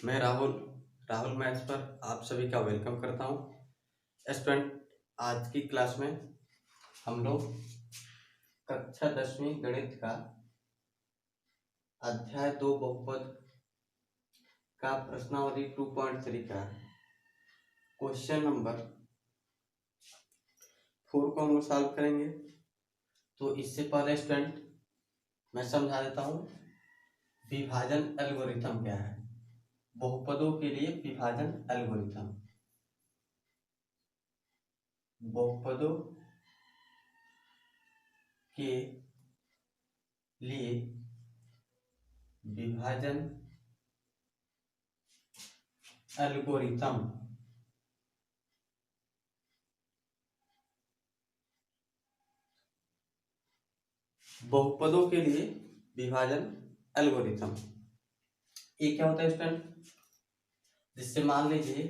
मैं राहुल मैथ्स पर आप सभी का वेलकम करता हूँ। स्टूडेंट, आज की क्लास में हम लोग कक्षा 10वीं गणित का अध्याय 2 बहुपद का प्रश्नावली 2.3 का क्वेश्चन नंबर 4 को हम लोग सॉल्व करेंगे। तो इससे पहले स्टूडेंट मैं समझा देता हूँ विभाजन एल्गोरिथम क्या है। बहुपदों के लिए विभाजन एल्गोरिथम, बहुपदों के लिए विभाजन एल्गोरिथम बहुपदों के लिए विभाजन एल्गोरिथम ये क्या होता है स्टूडेंट? जिससे मान लीजिए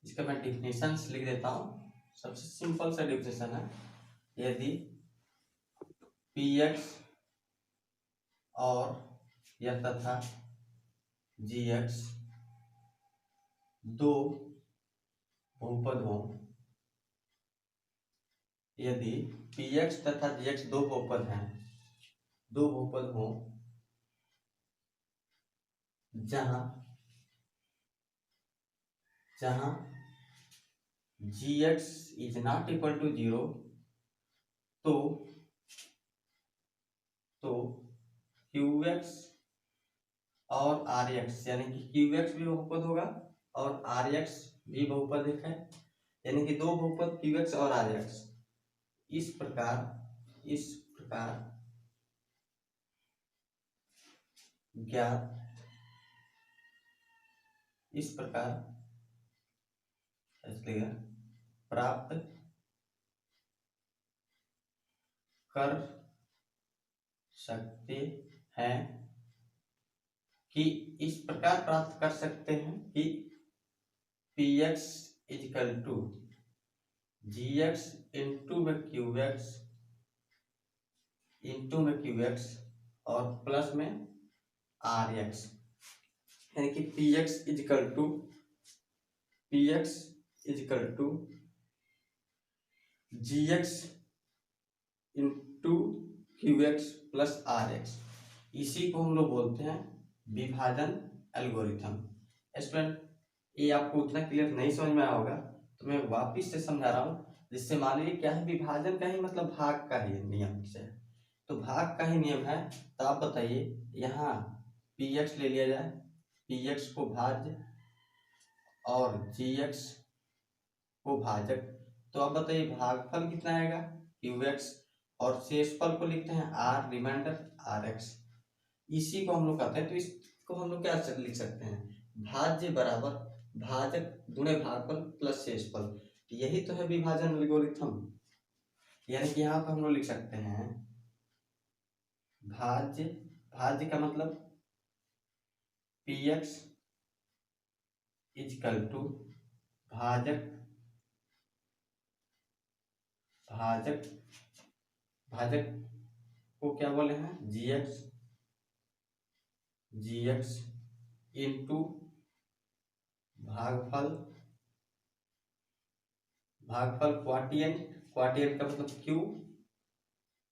इसका मैं डिफिनेशन लिख देता हूँ। सबसे सिंपल सा डिफिनेशन है, यदि px और यह तथा gx दो बहुपद हों, यदि px तथा gx दो बहुपद हैं, दो बहुपद हों जहां gx is not equal to 0, तो qx और rx यानी कि qx भी बहुपद होगा और rx भी बहुपद एक है, यानी कि दो बहुपद qx और rx इस प्रकार ज्ञात, इस प्रकार प्राप्त कर सकते हैं कि इस प्रकार प्राप्त कर सकते हैं कि px is equal to gx into में qx और प्लस में rx, यानी कि px is equal to gx into qx plus rx, इसी को हम लोग बोलते हैं विभाजन एल्गोरिथम। स्टूडेंट, ये आपको उतना क्लियर नहीं समझ में आया होगा तो मैं वापिस से समझा रहा हूँ, जिससे मान लीजिए क्या है, विभाजन का ही मतलब भाग का ही नियम से, तो भाग का ही नियम है। तो आप बताइए, यहाँ px ले लिया जाए, px को भाज्य और gx को भाजक, तो आप बताइए भागफल कितना आएगा qx, और शेषफल को लिखते हैं r, रिमाइंडर rx। इसी को हम लोग कहते हैं, तो इसको हम लोग क्या लिख सकते हैं, भाज्य बराबर भाजक गुणे भागफल प्लस शेषफल। यही तो है विभाजन एल्गोरिथम। यानी कि यहाँ पर हम लोग लिख सकते हैं भाज्य का मतलब px इजकल टू भाजक को क्या बोले हैं, gx इंटू भागफल क्वाटियन का मतलब q,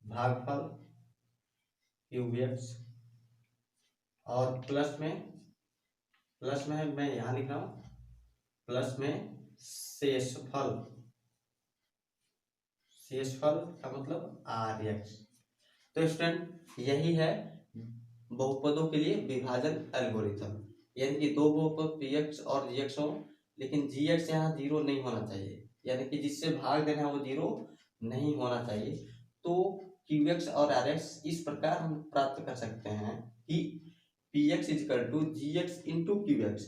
भागफल qx और प्लस में मैं यहाँ लिख रहा हूँ, प्लस में शेषफल का मतलब rx। तो स्टूडेंट, यही है बहुपदों के लिए विभाजन एल्गोरिथम, यानी कि दो बहुपद px और gx हो, लेकिन gx यहाँ 0 नहीं होना चाहिए, यानी कि जिससे भाग देना है वो 0 नहीं होना चाहिए। तो qx और rx इस प्रकार हम प्राप्त कर सकते हैं कि px is equal to gx into qx,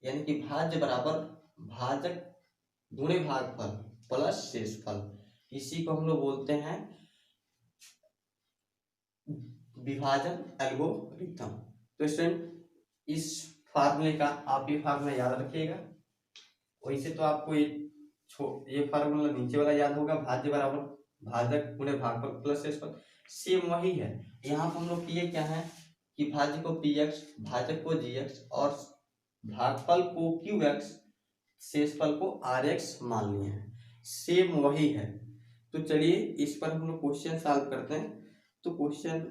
यानी कि भाज्य बराबर भाजक गुणे भागफल प्लस शेषफल। इसी को हम लोग बोलते हैं विभाजन एल्गोरिथम। तो स्टूडेंट, इस फार्मूले का आप ये फार्मूला याद रखिएगा। वैसे तो आपको ये फार्मूला नीचे वाला याद होगा, भाज्य बराबर भाजक गुणे भागफल प्लस शेषफल, सेम वही है। यहाँ पर हम लोग किए क्या है, कि भाज्य को पी एक्स, भाजक को जी एक्स और भागफल को क्यू एक्स, शेषफल को आर एक्स मान लिए हैं। सेम वही है। तो चलिए इस पर हम लोग क्वेश्चन सॉल्व करते हैं। तो क्वेश्चन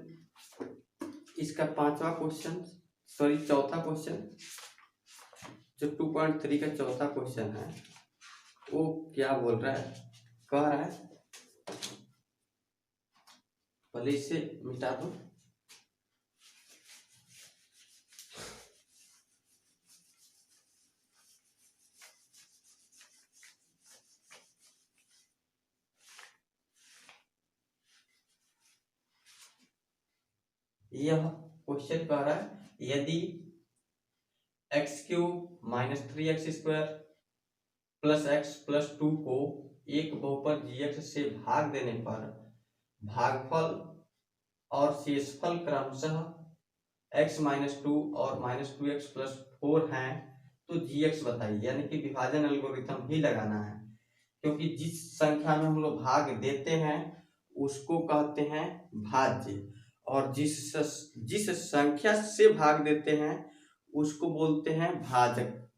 इसका चौथा क्वेश्चन जो 2.3 का चौथा क्वेश्चन है वो क्या बोल रहा है, कह रहा है, पहले इसे मिटा दो। यह क्वेश्चन कह रहा है यदि x³ - 3x² plus x plus 2 को एक बहुपद gx से भाग देने पर भागफल और शेषफल क्रमशः x - 2 और -2x + 4 हैं तो gx बताइए। यानी कि विभाजन एल्गोरिथम ही लगाना है, क्योंकि जिस संख्या में हम लोग भाग देते हैं उसको कहते हैं भाज्य, और जिस संख्या से भाग देते हैं उसको बोलते हैं भाजक।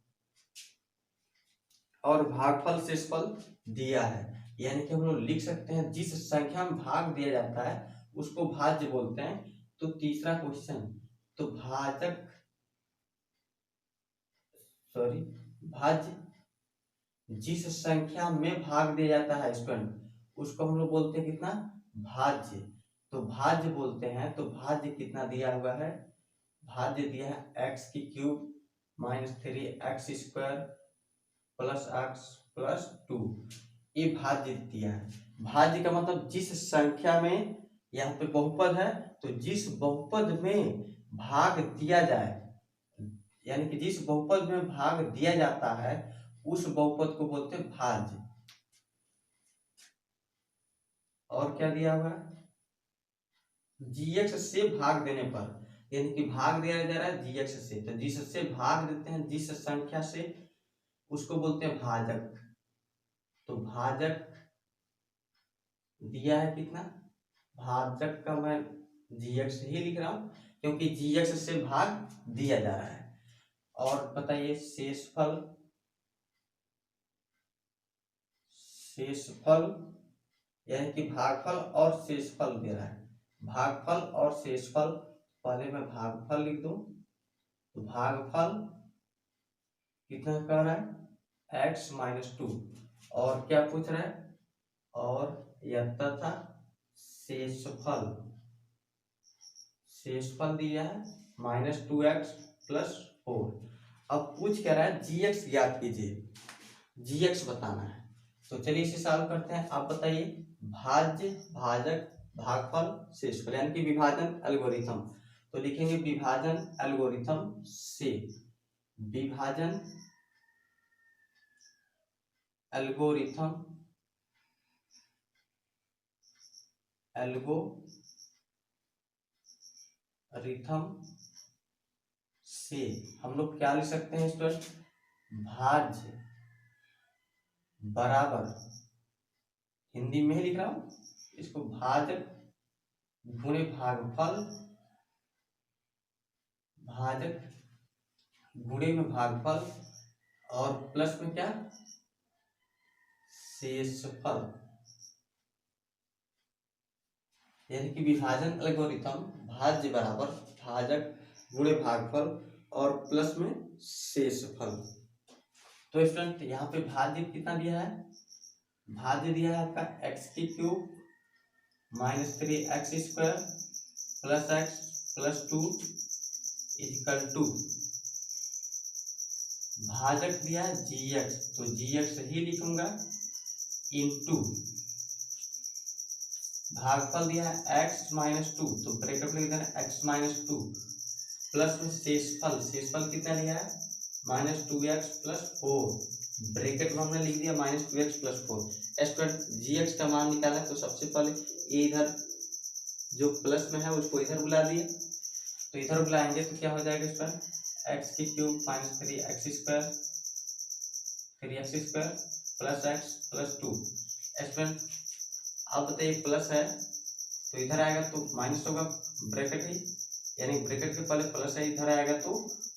और भागफल शेषफल दिया है, यानी कि हम लोग लिख सकते हैं जिस संख्या में भाग दिया जाता है उसको भाज्य बोलते हैं। तो तीसरा क्वेश्चन, तो भाज्य जिस संख्या में भाग दिया जाता है स्टूडेंट उसको हम लोग बोलते हैं कितना, भाज्य। तो भाज्य बोलते हैं, तो भाज्य कितना दिया हुआ है, भाज्य दिया है x³ - 3x² plus x plus 2, ये भाज्य दिया है। भाज्य का मतलब जिस संख्या में, यहाँ पे बहुपद है तो जिस बहुपद में भाग दिया जाए, यानी कि जिस बहुपद में भाग दिया जाता है उस बहुपद को बोलते हैं भाज्य। और क्या दिया हुआ है, gx से भाग देने पर, यानी कि भाग दिया जा रहा है gx से, तो जिससे भाग देते हैं जिस संख्या से उसको बोलते हैं भाजक। तो भाजक दिया है कितना, भाजक का मैं gx ही लिख रहा हूं क्योंकि gx से भाग दिया जा रहा है। और बताइए शेषफल यानी कि भागफल और शेषफल दे रहा है, भागफल और शेषफल। पहले मैं भागफल लिख दूं, तो भागफल कितना कह रहा है x - 2, और क्या पूछ रहा है, और यह तथा शेषफल दिया है -2x + 4। अब पूछ क्या रहा है, gx ज्ञात कीजिए, gx बताना है। तो चलिए इसे सॉल्व करते हैं। आप बताइए भाज्य, भाजक, भागफल, शेषफल, यानी कि विभाजन एल्गोरिथम। तो लिखेंगे विभाजन एल्गोरिथम से, विभाजन एल्गोरिथम से हम लोग क्या लिख सकते हैं स्टूडेंट, भाज्य बराबर, हिंदी में ही लिख रहा हूं इसको, भाजक गुणे भागफल, भाजक गुणे में भागफल और प्लस में क्या, शेषफल। यानी कि विभाजन एल्गोरिथम भाज्य बराबर भाजक गुणे भागफल और प्लस में शेषफल। तो स्टूडेंट यहाँ पे भाज्य कितना दिया है, भाज्य दिया है आपका x³ - 3x² plus x plus 2 = 2, भाजक दिया है gx, तो gx ही लिखूंगा इनटू, भागफल दिया है x - 2, तो ब्रैकेट में लिख देना x - 2 प्लस में शेषफल कितना दिया है -2x + 4, ब्रैकेट में हमने लिख दिया -2x + 4। स्टूडेंट gx का मान निकाला, तो सबसे पहले ये इधर जो प्लस में है उसको इधर बुला दिए, तो इधर बुलाएंगे तो क्या हो जाएगा student, x³ - 3x² plus x plus 2। Student आप बताइए प्लस है तो इधर आएगा तो माइनस होगा, ब्रैकेट ही यानी ब्रैकेट के पहले प्लस है, इधर आएगा तो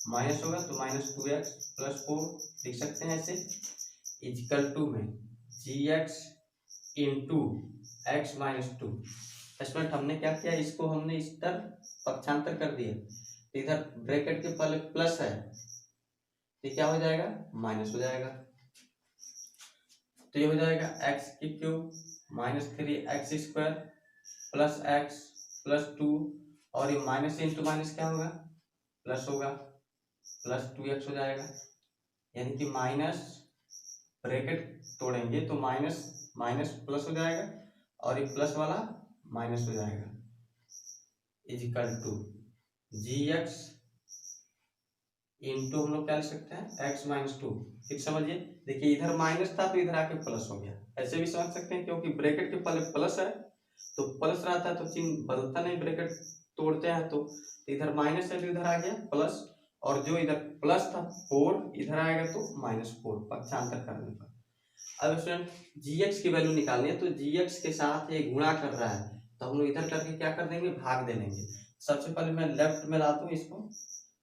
माइनस होगा, तो -2x + 4 लिख सकते हैं ऐसे, इक्वल टू में gx इंटू x - 2। स्टूडेंट हमने क्या किया, इसको हमने इस तरफ पक्षांतर कर दिया, तो इधर ब्रैकेट के पहले प्लस है तो क्या हो जाएगा, माइनस हो जाएगा। तो ये हो जाएगा x³ -3x² प्लस x + 2, और ये माइनस इंटू माइनस क्या होगा, प्लस होगा, +2x हो जाएगा। यानी कि माइनस, ब्रैकेट तोड़ेंगे तो माइनस माइनस प्लस हो जाएगा, और ये प्लस वाला माइनस हो जाएगा, इक्वल टू gx इंटू हम लोग क्या लिख सकते हैं, x - 2। फिर समझिए, देखिए इधर माइनस था तो इधर आके प्लस हो गया, ऐसे भी समझ सकते हैं, क्योंकि ब्रैकेट के पहले प्लस है तो प्लस रहता है तो चिन्ह बदलता नहीं, ब्रैकेट तोड़ते हैं तो इधर माइनस है तो इधर आ गया प्लस, और जो इधर प्लस था 4 इधर आएगा तो -4 पक्षांतर करने पर। अब स्टूडेंट gx की वैल्यू निकालनी है, तो gx के साथ ये गुणा कर रहा है तो हम लोग इधर करके क्या कर देंगे, भाग दे देंगे। सबसे पहले मैं लेफ्ट में लाता हूँ इसको,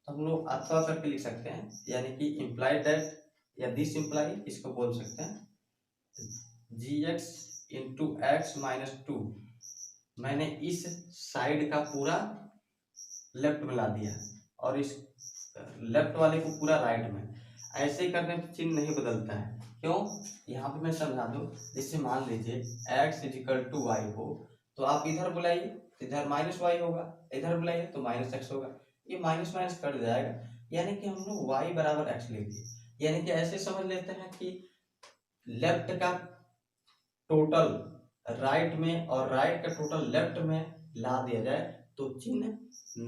तो हम लोग अथवा करके लिख सकते हैं, यानी कि इम्प्लाई दैट या दिस इम्प्लाई इसको बोल सकते हैं, gx इंटू x - 2 मैंने इस साइड का पूरा लेफ्ट में ला दिया और इस लेफ्ट वाले को पूरा राइट में। ऐसे करने पर चिन्ह नहीं बदलता है, क्यों, यहाँ पे मैं समझा दूं। जैसे मान लीजिए x = y हो, तो आप इधर बुलाइए तो इधर -y होगा, इधर बुलाइए तो -x होगा, ये माइनस माइनस कट जाएगा, यानी कि हम लोग y = x लिख दिए। यानी कि ऐसे समझ लेते हैं कि लेफ्ट का टोटल राइट में और राइट का टोटल लेफ्ट में ला दिया जाए तो चिन्ह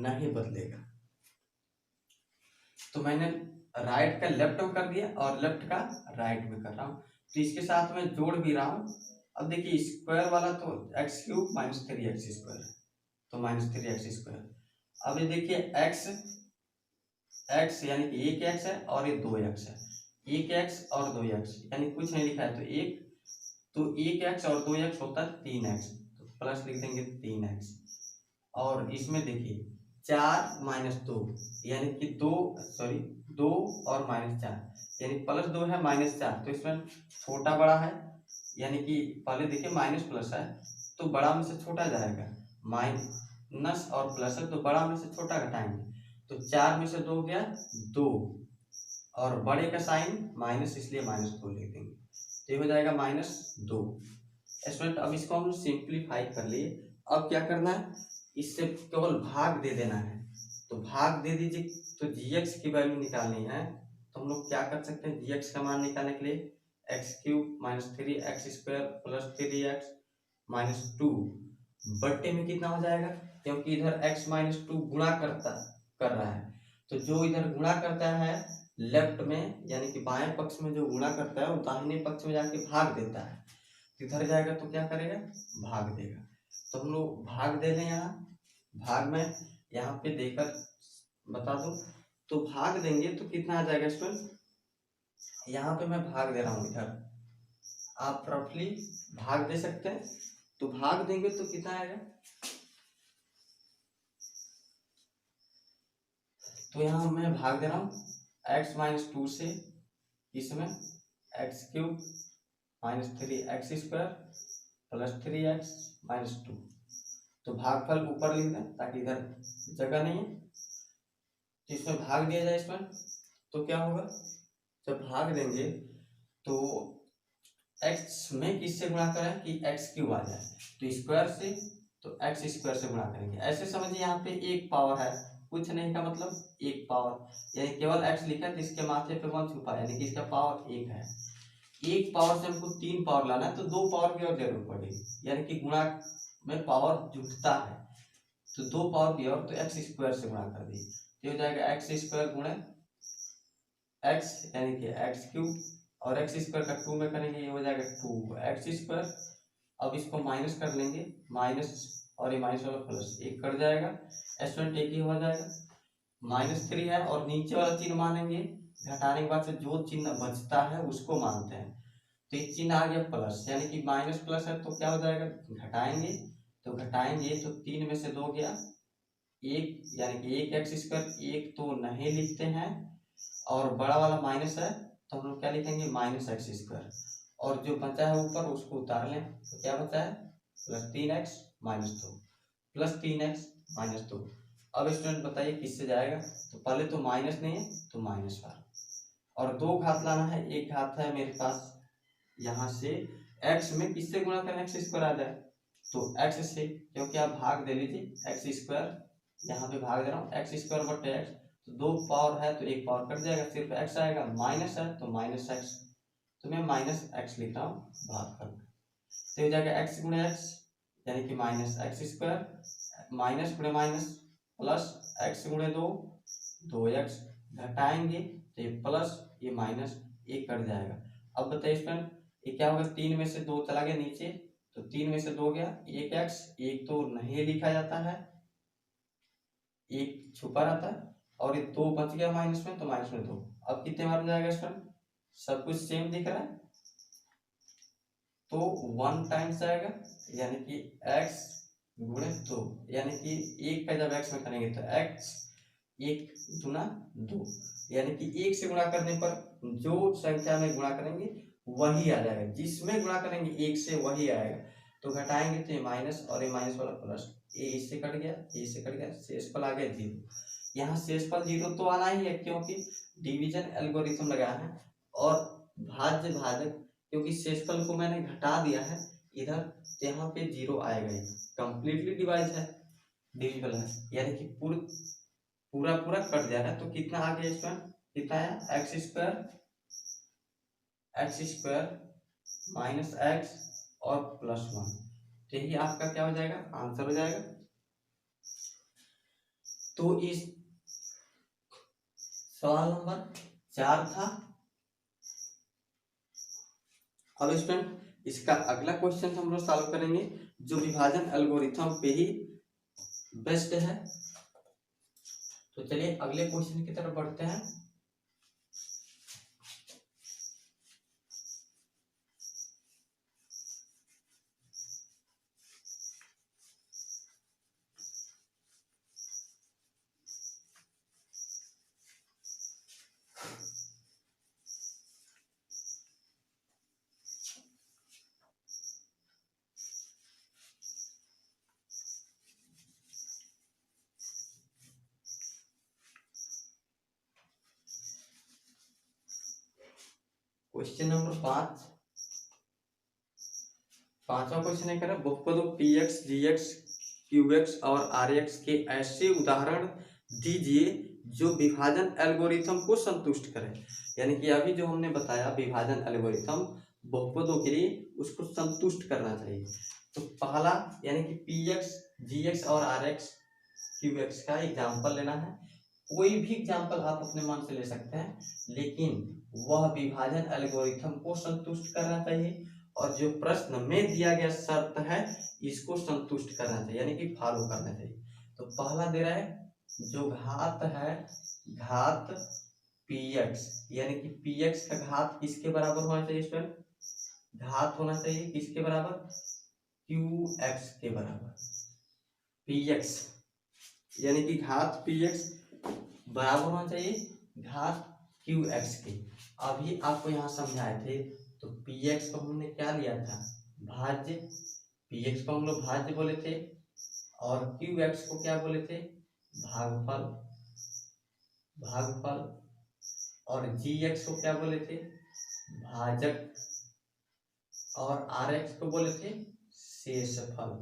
नहीं बदलेगा। तो मैंने राइट का लेफ्ट में कर दिया और लेफ्ट का राइट में कर रहा हूँ, तो इसके साथ में जोड़ भी रहा हूँ। अब देखिए स्क्वायर वाला तो x³ - 3x², तो -3x²। अब ये देखिए x यानी कि एक x है और ये 2x है, एक x और 2x, यानी कुछ नहीं लिखा है तो एक x और 2x होता है 3x, तो प्लस लिख देंगे 3x। और इसमें देखिए 4 - 2 यानी कि 2 और -4 यानी +2 है -4, तो इसमें छोटा बड़ा है, यानी कि पहले देखिए माइनस प्लस है तो बड़ा में से छोटा जाएगा, माइनस और प्लस है तो बड़ा में से छोटा घटाएंगे, तो 4 में से 2 गया 2, और बड़े का साइन माइनस इसलिए -2 लिख देंगे, तो ये हो जाएगा -2। स्टूडेंट अब इसको हम सिंप्लीफाई कर लिए। अब क्या करना है, इससे केवल भाग दे देना है, तो भाग दे दीजिए। तो gx की वैल्यू निकालनी है, तो हम लोग क्या कर सकते हैं, gx का मान निकालने के लिए x³ - 3x² + 3x - 2 बट्टे में कितना हो जाएगा, क्योंकि इधर x - 2 गुणा कर रहा है, तो जो इधर गुणा करता है लेफ्ट में यानी कि बाएं पक्ष में जो गुणा करता है वो दाहिने पक्ष में जाके भाग देता है, इधर जाएगा तो क्या करेगा, भाग देगा। तो हम लोग भाग दे लें, यहाँ भाग में यहाँ पे देकर बता दो, तो भाग देंगे तो कितना आ जाएगा स्टूडेंट, यहाँ पे मैं भाग दे रहा हूँ, इधर आप रफली भाग दे सकते हैं, तो भाग देंगे तो कितना आएगा, तो यहाँ मैं भाग दे रहा हूँ x - 2 से, इसमें x³ - 3x² + 3x - 2, तो भागफल ऊपर लिख दें ताकि इधर जगह नहीं है, इसमें भाग दिया जाए इसमें, तो क्या होगा, जब भाग देंगे तो x में किससे गुणा करें कि x³ आ जाए, तो स्क्वायर से, तो x² से गुणा करेंगे। ऐसे समझिए यहाँ पे एक पावर है, कुछ नहीं का मतलब एक पावर, यानी केवल x लिखा है तो इसके माथे पे 1 छुपा है, यानी कि इसका पावर 1 है। एक पावर से हमको 3 पावर लाना है तो 2 पावर की और जरूरत पड़ेगी, यानी कि गुणा में पावर जुटता है, तो 2 पावर की और, तो x² से गुणा कर दी, ये हो जाएगा x² गुणे x यानी कि x³ और x² का 2 में करेंगे, ये हो जाएगा 2x²। अब इसको माइनस कर लेंगे, माइनस और ये माइनस वाला प्लस, एक कट जाएगा, स्टूडेंट एक ही हो जाएगा, -3 है और नीचे वाला चिन्ह मानेंगे, घटाने के बाद से जो चिन्ह बचता है उसको मानते हैं, तो एक चिन्ह आ गया प्लस, यानी कि माइनस प्लस है तो क्या हो जाएगा, घटाएंगे तो 3 में से 2 गया एक यानी कि एक एक्स स्क्वायर एक तो नहीं लिखते हैं, और बड़ा वाला माइनस है तो हम लोग क्या लिखेंगे माइनस एक्स स्क्वायर, और जो बचा है ऊपर उसको उतार लें तो क्या बचा है plus 3x minus 2, plus 3x minus 2। अब स्टूडेंट बताइए किससे जाएगा, तो पहले तो माइनस नहीं है तो माइनस 4, और दो घात लाना है, एक घात है मेरे पास यहाँ से x में किससे गुणा करें एक्स स्क्वायर आ जाए, तो x से, क्योंकि आप भाग दे लीजिए एक्स स्क्वायर, यहाँ पे भाग दे रहा हूँ एक्स स्क्वायर बटे एक्स, तो दो पावर है तो एक पावर कट जाएगा, सिर्फ x आएगा, माइनस है तो माइनस एक्स, तो मैं माइनस एक्स लिख रहा हूँ भाग कर, तो हो जाएगा x गुणे एक्स यानी कि माइनस एक्स स्क्वायर, माइनस गुणे माइनस प्लस एक्स गुणे दो, 2x, घटाएंगे तो ये प्लस ये माइनस एक कट जाएगा। अब बताइए स्टूडेंट ये क्या होगा, 3 में से 2 चला गया नीचे, तो 3 में से 2 गया, एक एक्स, एक तो नहीं लिखा जाता है, एक छुपा रहता है, और ये 2 बच गया माइनस में, तो माइनस में 2। अब कितने बार जाएगा स्टूडेंट, सब कुछ सेम दिख रहा है, तो 1 टाइम्स आएगा, यानी कि x गुणे 2, यानी कि एक का जब x में करेंगे तो x, एक दुना 2, यानी कि एक से गुणा करने पर जो संख्या में गुणा करेंगे वही आ जाएगा, जिसमें गुणा करेंगे एक से वही आएगा, तो घटाएंगे तो ये माइनस और ये माइनस वाला प्लस, ये इससे कट गया, ये इससे कट गया, शेषफल आ गया 0। यहाँ शेषफल 0 तो आना ही है क्योंकि डिवीजन एल्गोरिथम लगाया है, और भाज्य भाजक क्योंकि शेषफल को मैंने घटा दिया है इधर, तो यहाँ पे 0 आएगा ही, कंप्लीटली डिवाइड है, डिविजिबल है, यानी कि पूरा पूरा कट जा रहा है, तो कितना आ गया इसमें, कितना आया एक्स स्क्वायर माइनस एक्स और प्लस 1, तो यही आपका क्या हो जाएगा आंसर हो जाएगा। तो इस सवाल नंबर 4 था। अब स्टूडेंट इसका अगला क्वेश्चन हम लोग सॉल्व करेंगे जो विभाजन एल्गोरिथम पे ही बेस्ड है। तो चलिए अगले क्वेश्चन की तरफ बढ़ते हैं। क्वेश्चन नंबर 5, पांचवा क्वेश्चन है, कह रहा बहुपदों px, gx, qx और rx के ऐसे उदाहरण दीजिए जो विभाजन एल्गोरिथम को संतुष्ट करें। यानी कि अभी जो हमने बताया विभाजन एल्गोरिथम बहुपदों के लिए उसको संतुष्ट करना चाहिए। तो पहला यानी कि px, gx और rx, qx का एग्जाम्पल लेना है। कोई भी एग्जाम्पल आप अपने मन से ले सकते हैं, लेकिन वह विभाजन एल्गोरिथम को संतुष्ट करना चाहिए, और जो प्रश्न में दिया गया शर्त है इसको संतुष्ट करना चाहिए, यानी कि फॉलो करना चाहिए। तो पहला दे रहा है जो घात है, घात px, यानी कि px का घात किसके बराबर होना चाहिए स्टूडेंट, घात होना चाहिए किसके बराबर, qx के बराबर। px यानी कि घात px बराबर होना चाहिए घात qx के। अभी आपको यहाँ समझाए थे, तो px को हमने क्या लिया था भाज्य, px को हम लोग भाज्य बोले थे, और qx को क्या बोले थे भागफल, भागफल, और gx को क्या बोले थे भाजक, और rx को बोले थे शेषफल,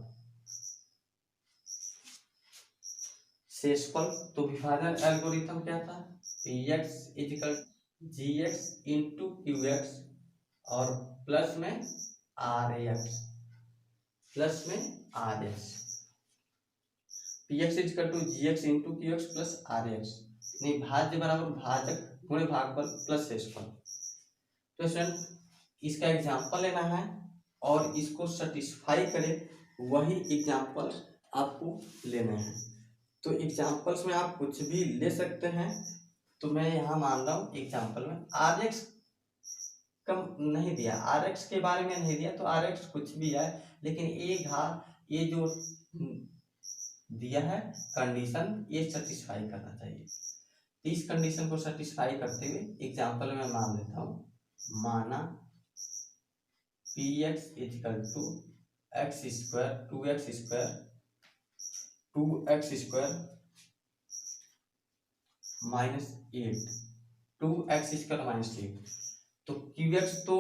शेषफल। तो विभाजन एल्गोरिथम क्या था, px equal gx into qx और प्लस में rx, प्लस में rx, px equal to gx into qx plus rx, नहीं भाज्य बराबर भाजक गुणे भागफल प्लस शेषफल। तो स्टूडेंट इसका एग्जाम्पल लेना है और इसको सेटिस्फाई करे वही एग्जाम्पल आपको लेना है। तो एग्जाम्पल्स में आप कुछ भी ले सकते हैं, तो मैं यहाँ मान रहा हूँ एग्जाम्पल में rx कम नहीं दिया, rx के बारे में नहीं दिया, तो rx कुछ भी है, लेकिन ये घात, ये जो दिया है, कंडीशन ये सेटिस्फाई करना चाहिए। इस कंडीशन को सेटिस्फाई करते हुए एग्जाम्पल में मान लेता हूँ, माना P X is equal to X square 2x square minus 8 2x square minus 8। तो क्यू एक्स तो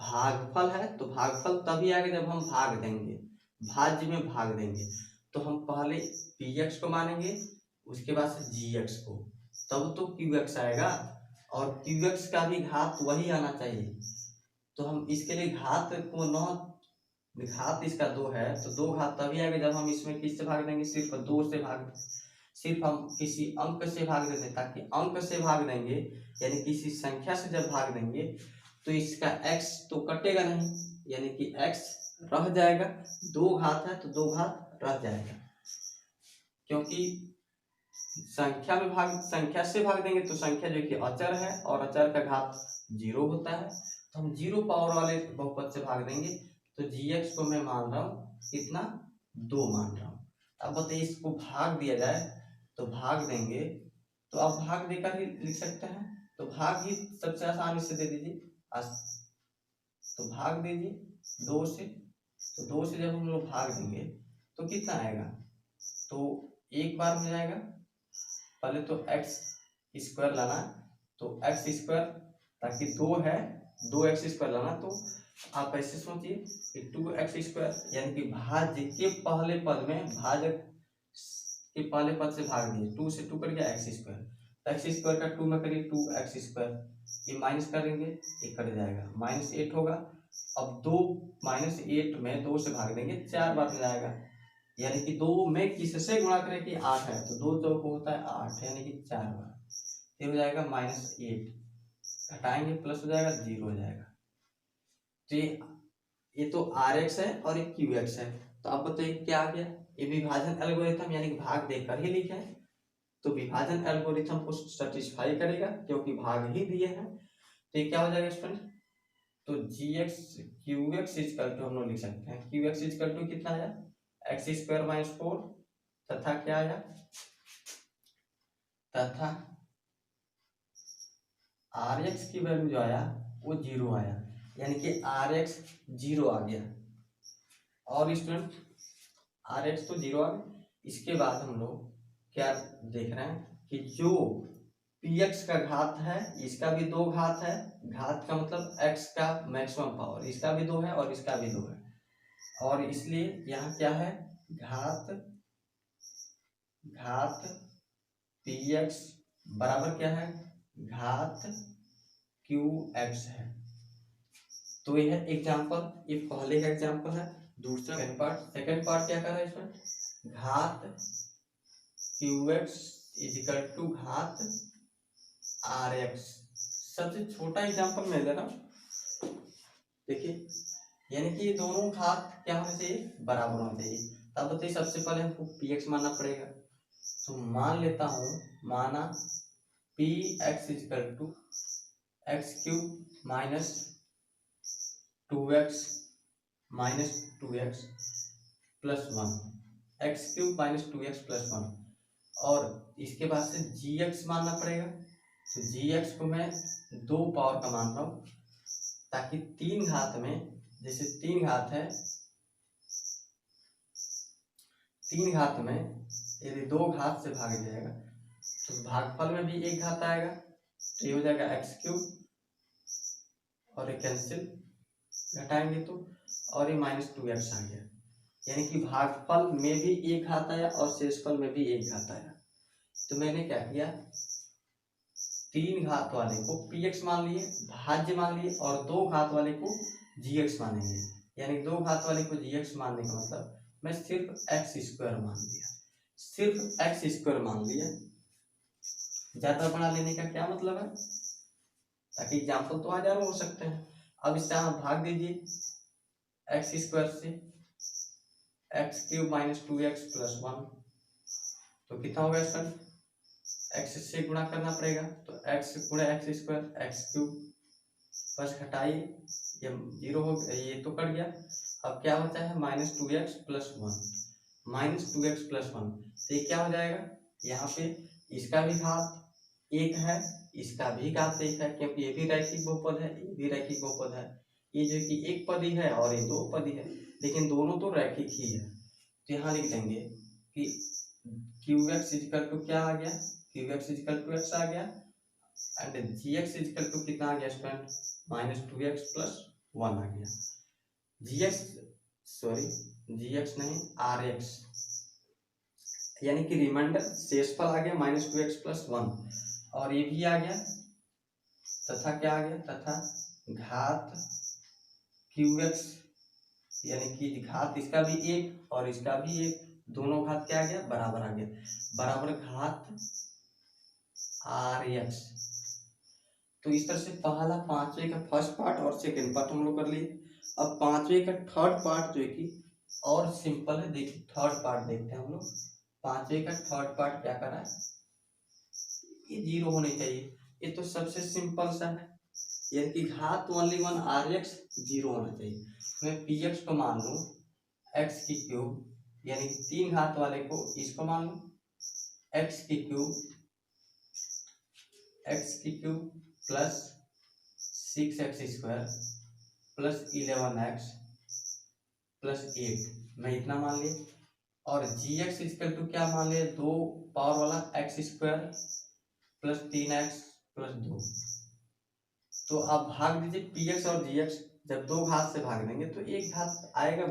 भागफल है, तो भागफल तभी आएगा जब हम भाग देंगे, भाज्य में भाग देंगे। तो हम पहले पी एक्स को मानेंगे, उसके बाद से जी एक्स को, तब तो क्यू एक्स आएगा। और क्यू एक्स का भी घात वही आना चाहिए। तो हम इसके लिए घात को घात इसका 2 है, तो 2 घात तभी आएगा जब हम इसमें किससे भाग देंगे, सिर्फ 2 से भाग, सिर्फ हम किसी अंक से भाग देते हैं, ताकि अंक से भाग देंगे यानी किसी संख्या से जब भाग देंगे तो इसका x तो कटेगा नहीं, यानी कि x रह जाएगा। 2 घात है तो 2 घात रह जाएगा, क्योंकि संख्या से भाग देंगे तो संख्या जो कि अचर है और अचर का घात 0 होता है, तो हम 0 पावर वाले बहुपद से भाग देंगे। तो gx को मैं मान रहा हूँ कितना, 2 मान रहा हूँ। अब बताइए इसको भाग दिया जाए तो भाग देंगे, तो आप भाग देकर ही लिख सकते हैं, तो भाग ही सबसे आसानी से दे दीजिए, तो भाग दीजिए 2 से। तो 2 से जब हम लोग भाग देंगे तो कितना आएगा, तो एक बार में जाएगा। पहले तो एक्स स्क्वायर लाना, तो एक्स स्क्वायर, ताकि 2 है 2x स्क्वायर लाना, तो आप ऐसे सोचिए कि 2x स्क्वायर यानी कि भाज्य के पहले पद में, भाजक के पहले पद से भाग दिए, 2 से 2 कर गया x स्क्वायर, एक्स स्क्वायर का 2 में करिए 2x स्क्वायर, ये माइनस करेंगे ये कट जाएगा, -8 होगा। अब 2 -8 में 2 से भाग देंगे 4 बार में जाएगा, यानी कि 2 में किससे गुणा करें कि 8 है, तो 2 चौको होता है 8, यानी कि 4 बार, ये हो जाएगा -8, घटाएंगे प्लस हो जाएगा 0 हो जाएगा। तो ये तो Rx है और ये Qx है। तो आप बताइए क्या आ गया, ये विभाजन एल्गोरिथम यानी कि भाग देकर ही लिखे हैं, तो विभाजन एल्गोरिथम को सेटिस्फाई करेगा क्योंकि भाग ही दिए हैं। तो ये क्या हो जाएगा स्टूडेंट, तो gx qx इक्वल टू हम लोग लिख सकते हैं, qx इक्वल टू कितना आया, एक्स स्क्वायर माइनस 4, तथा क्या आया, तथा Rx की वैल्यू जो आया वो 0 आया, यानी कि Rx 0 आ गया। और स्टूडेंट Rx तो 0 आ गया। इसके बाद हम लोग क्या देख रहे हैं कि जो px का घात है इसका भी 2 घात है, घात का मतलब x का मैक्सिमम पावर, इसका भी 2 है और इसका भी 2 है, और इसलिए यहाँ क्या है, घात px बराबर क्या है, घात qx है। तो यह एग्जाम्पल, ये पहले का एग्जाम्पल है। दूसरा सेकंड पार्ट क्या कर रहा है इसमें, घात qx इजिकल टू घात rx। सबसे छोटा एग्जाम्पल मैं दे रहा हूँ, देखिए, यानी कि ये दोनों घात क्या होना चाहिए, बराबर होना चाहिए। तब बताइए सबसे पहले हमको px मानना पड़ेगा, तो मान लेता हूँ, माना px is equal to X cube minus 2x minus 2x plus 1, X cube minus 2x plus 1, और इसके बाद से gx मानना पड़ेगा। तो gx को मैं 2 पावर का मान रहा हूँ, ताकि 3 घात में, जैसे 3 घात है, 3 घात में यदि 2 घात से भाग जाएगा तो भागफल में भी 1 घात आएगा, तो ये हो जाएगा एक्स क्यूब, और ये कैंसिल घटाएंगे तो, और ये -2x आ गया, यानी कि भागफल में भी 1 घात आया और शेषफल में भी 1 घात आया। तो मैंने क्या किया, 3 घात वाले को px मान लिए, भाज्य मान लिए, और 2 घात वाले को gx मानेंगे, यानी 2 घात वाले को gx मानने का मतलब मैं सिर्फ एक्स स्क्वायर मान लिया, सिर्फ एक्स स्क्वायर मान लिया। ज्यादा बड़ा लेने का क्या मतलब है, ताकि एग्जाम्पल तो हजारों हो सकते हैं। अब इससे आप भाग दीजिए एक्स स्क्वायर से, x cube minus 2x plus 1, तो कितना होगा इसका, एक्स से गुणा करना पड़ेगा, तो एक्स गुणा एक्स स्क्वायर एक्स क्यूब, बस घटाइए, ये 0 हो गया, ये तो कट गया। अब क्या होता है -2x प्लस 1, -2x+1, तो ये क्या हो जाएगा, यहाँ पे इसका भी घात 1 है, इसका भी घात 1 है, क्योंकि ये भी रैखिक बहुपद है, ये भी रैखिक बहुपद है। ये जो कि एक पदी है और ये दो पदी है, लेकिन दोनों तो रैखिक ही है। तो यहाँ लिख देंगे कि qx इक्वल टू क्या आ गया, qx इक्वल टू x आ गया, एंड gx इक्वल टू कितना आ गया स्टूडेंट, -2x+1 आ गया। gx नहीं rx, यानी कि रिमाइंडर शेषफल आ गया -2x+1, और ये भी आ गया, तथा क्या आ गया, तथा घात qx, यानी कि घात इसका भी 1 और इसका भी 1, दोनों घात क्या आ गया, बराबर आ गया, बराबर घात rx। तो इस तरह से पहला 5वें का फर्स्ट पार्ट और सेकंड पार्ट हम लोग कर लिए। अब 5वें का थर्ड पार्ट जो है कि और सिंपल है, देखिए थर्ड पार्ट देखते हैं हम लोग। 5वें का थर्ड पार्ट क्या करा है, ये 0 होने चाहिए, ये तो सबसे सिंपल सा है, यानी कि घात 1 rx 0 होना चाहिए। मैं px को मान लूँ x की क्यूब, यानी कि 3 घात वाले को इसको मान लूँ x की cube plus 6x² plus 11x plus 8, मैं इतना मान लिया, और gx इक्वल टू क्या मान लिया, 2 पावर वाला x² प्लस 3x प्लस 2। तो आप भाग दीजिए px और gx, जब दो घात से भाग देंगे तो एक घात आएगा,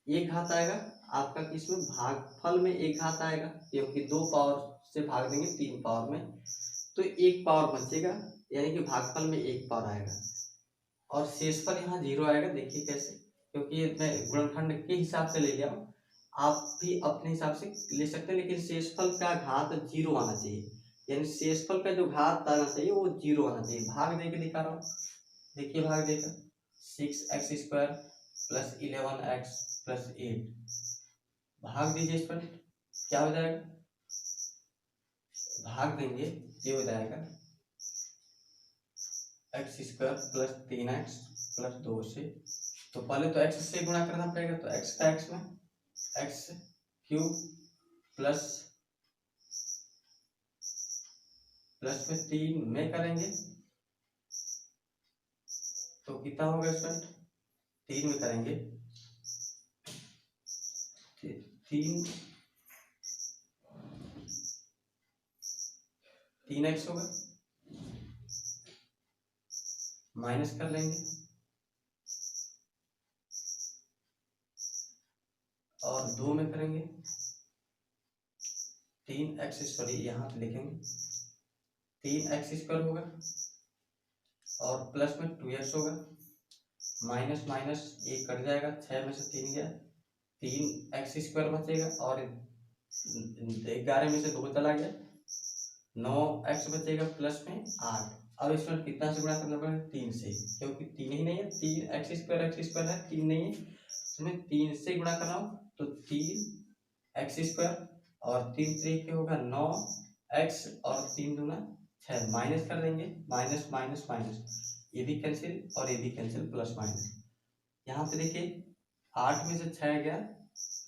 एक घात आएगा आपका, किसमें, भागफल में एक घात आएगा, क्योंकि 2 पावर से भाग देंगे 3 पावर में, तो 1 पावर बचेगा, यानी कि भागफल में 1 पावर आएगा, और शेषफल यहाँ 0 आएगा। देखिए कैसे, क्योंकि ये मैं गुणनखंड के हिसाब से ले गया हूँ, आप भी अपने हिसाब से ले सकते हैं, लेकिन शेषफल का घात 0 आना चाहिए, यानी शेषफल का जो घात आना चाहिए वो 0 आना चाहिए। भाग दे के दिखा रहा हूँ, देखिए भाग देकर 6x² प्लस 11x प्लस 8, भाग दीजिए इस पर, क्या हो जाएगा, भाग देंगे ये हो जाएगा x² प्लस 3x प्लस 2 से, तो पहले तो x से गुणा करना पड़ेगा, तो x का x में x³ प्लस में 3 में करेंगे तो कितना होगा स्टूडेंट, 3 में करेंगे 3x होगा, माइनस कर लेंगे और 2 में करेंगे 3x², यहाँ पे लिखेंगे 3x² होगा, और प्लस में 2x होगा, माइनस माइनस 1 कट जाएगा, 6 में से 3 गया, 3x² बचेगा, और 11 में से 2 चला गया, 9x बचेगा, प्लस में 8। अब इसमें कितना से गुणा करना पड़ेगा, 3 से, क्योंकि 3 ही नहीं है, 3x² है, 3 नहीं है, तो मैं 3 से गुणा कर रहा हूँ, तो 3x² और 3 3 होगा 9x और 3 दूना 6, माइनस कर देंगे, माइनस माइनस माइनस, ये भी कैंसिल और ये भी कैंसिल, प्लस माइनस। यहाँ पे देखिए 8 में से 6 गया,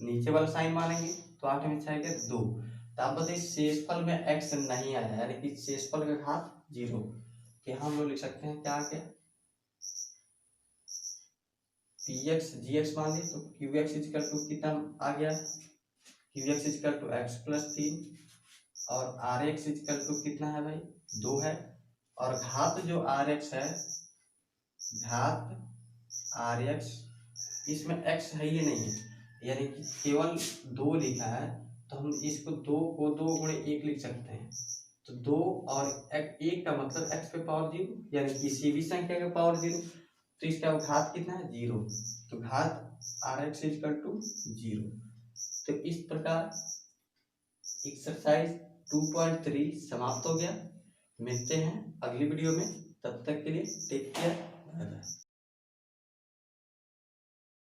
नीचे वाला साइन मानेंगे तो 8 में 6 गया 2, तो आप बताइए शेषफल में x नहीं आया, यानी कि शेषफल का घात 0, तो यहाँ हम लोग लिख सकते हैं क्या आ गया, px gx मान ली, तो qx इक्वल टू कितना आ गया, qx equal to x plus 3, और rx इक्वल टू कितना है भाई, 2 है, और घात जो rx है, घात rx, इसमें x है ही नहीं है, यानी कि केवल 2 लिखा है, तो हम इसको 2 को 2 गुणे 1 लिख सकते हैं, तो 2 और 1 का मतलब x पे पावर 0, यानी किसी भी संख्या का पावर 0, तो इसका घात कितना है, 0, तो घात rx इक्वल टू 0। तो इस प्रकार एक्सरसाइज 2.3 समाप्त हो गया। मिलते हैं अगली वीडियो में, तब तक के लिए टेक केयर, बाय बाय।